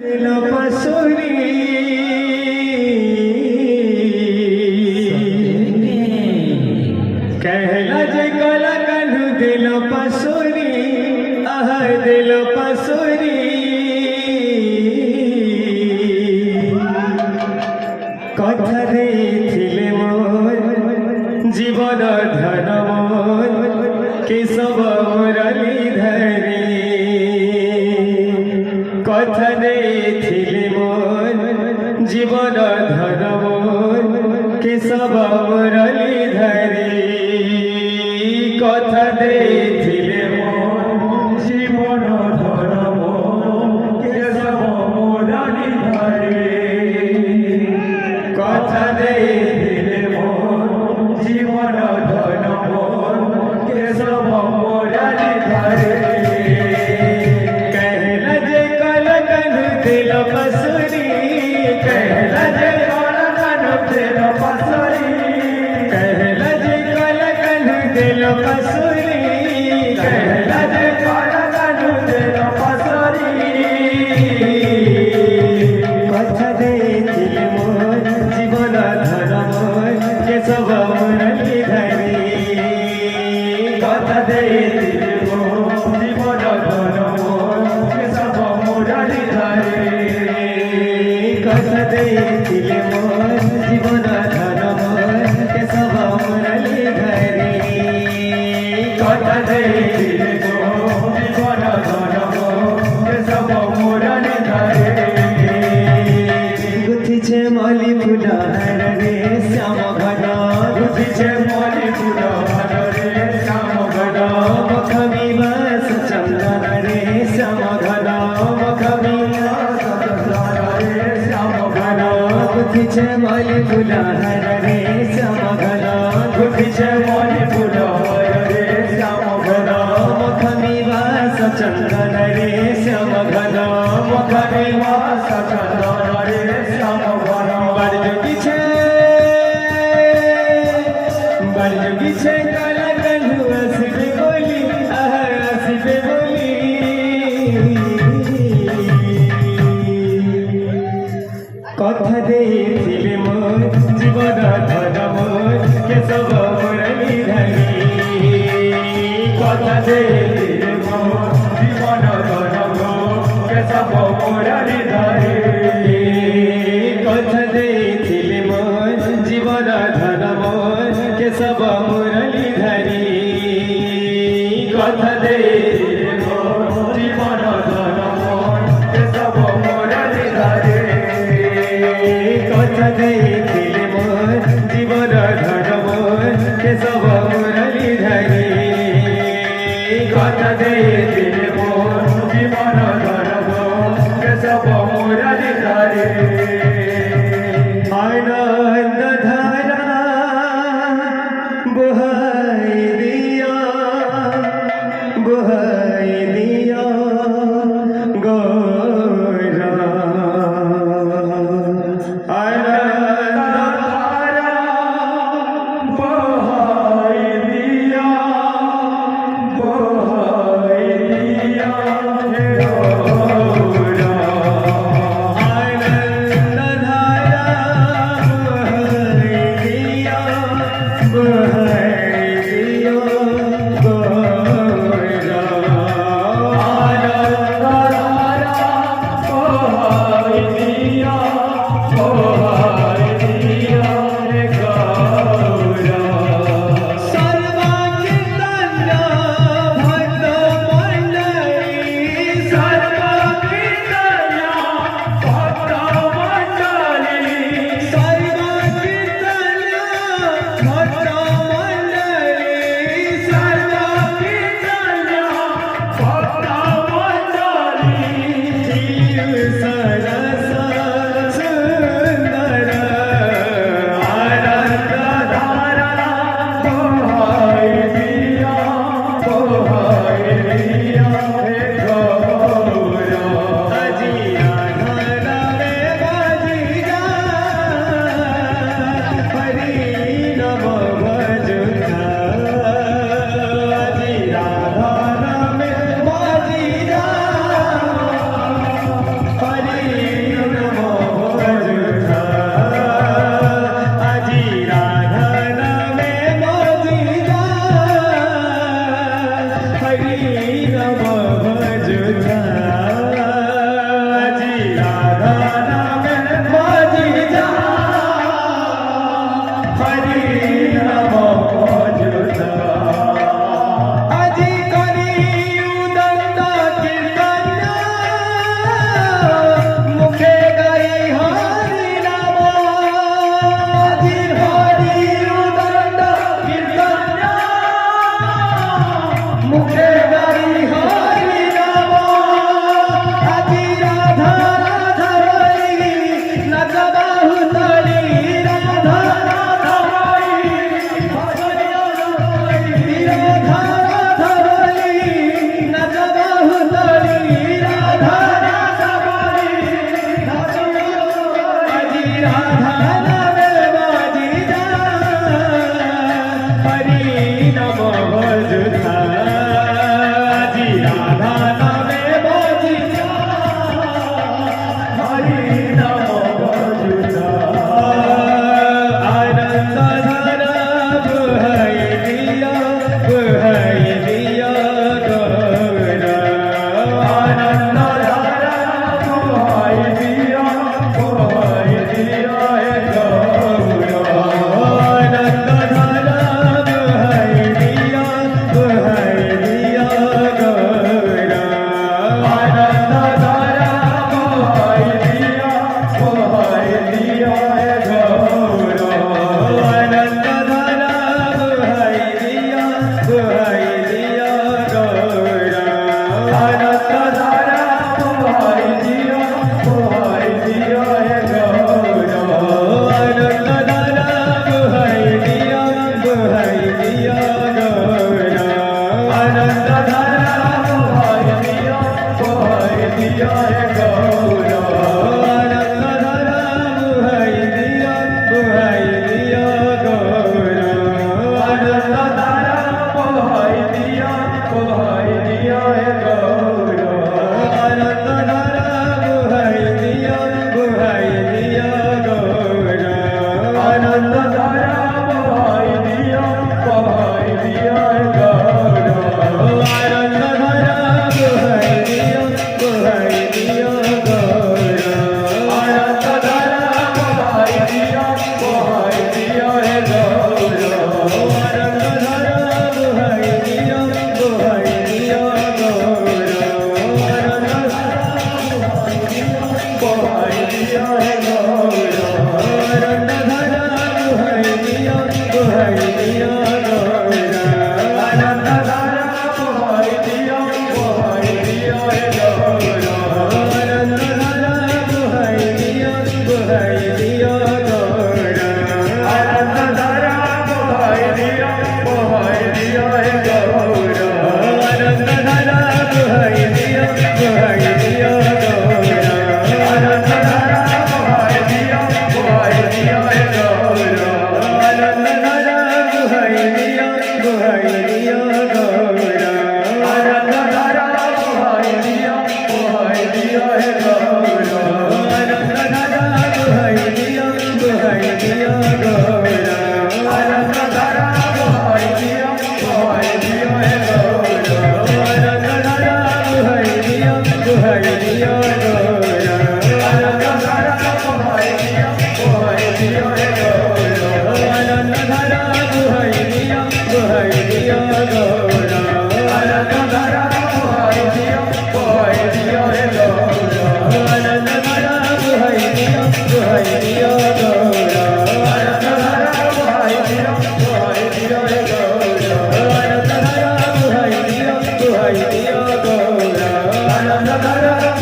दिल पसुरी कहला जे गला कन्हु दिल पसुरी आह दिल पसुरी कथा देथिले मोर जीवन धन मोर केशव मुरली धरी कथा देथिले मोर जीवन धन मोर केशव मुरली धरी कथा देथिले मोर जीवन धन मोर केशव मुरली धरी कथा देथिले मोर जीवन धन मोर केशव मुरली धरी कहला जे कल कन्हु दिल पसुरी कहला जे कल कन्हु दिल पसुरी कहला जे कल कन्हु दिल पसुरी कहला जे कल कन्हु दिल पसुरी कथा देथिले मोर जीवन धन मोर केशव मुरली धरी कथा देथिले मोर जीवन धन मोर केशव मुरली धरी कथा देथिले मोर जीवन धन मोर केशव मुरली धरी कथा देथिले मोर जीवन धन मोर केशव मुरली धरी गुथिछे मली फुलहार रे श्याम घन गुथिछे मली फुलहार रे श्याम घन मखमिवास चंदन रे श्याम घन मखमिवास चंदन रे श्याम घन गुथिछे मली फुलहार रे श्याम घन गुथिछे मली फुलहार रे श्याम घन मखमिवास चंदन रे श्याम घन मखमिवास चंदन रे श्याम घन बड़ पीछे काला कन्हु हंसबे बोली आह हंसबे बोली कथा देथिले मोर जीवन धन मोर केशव मुरली धरी कथा देथिले मोर जीवन धन मोर केशव मुरली धरी कथा देथिले मोर जीवन धन मोर केशव मुरली धरी कथा देथिले मोर जीवन धन मोर केशव मुरली धरी कथा देथिले मोर जीवन धन मोर केशव मुरली धरी कथा देथिले मोर जीवन धन मोर केशव मुरली धरी आनंद धारा बुहाई दिया गोरा आनंद धारा बुहाई दिया गोरा आनंद धारा हरी গৌরা আনন্দ ধারা বহাই দিও রে গৌরা আনন্দ ধারা বহাই দিও গৌরা আনন্দ ধারা বহাই দিও রে গৌরা আনন্দ ধারা বহাই দিও গৌরা আনন্দ ধারা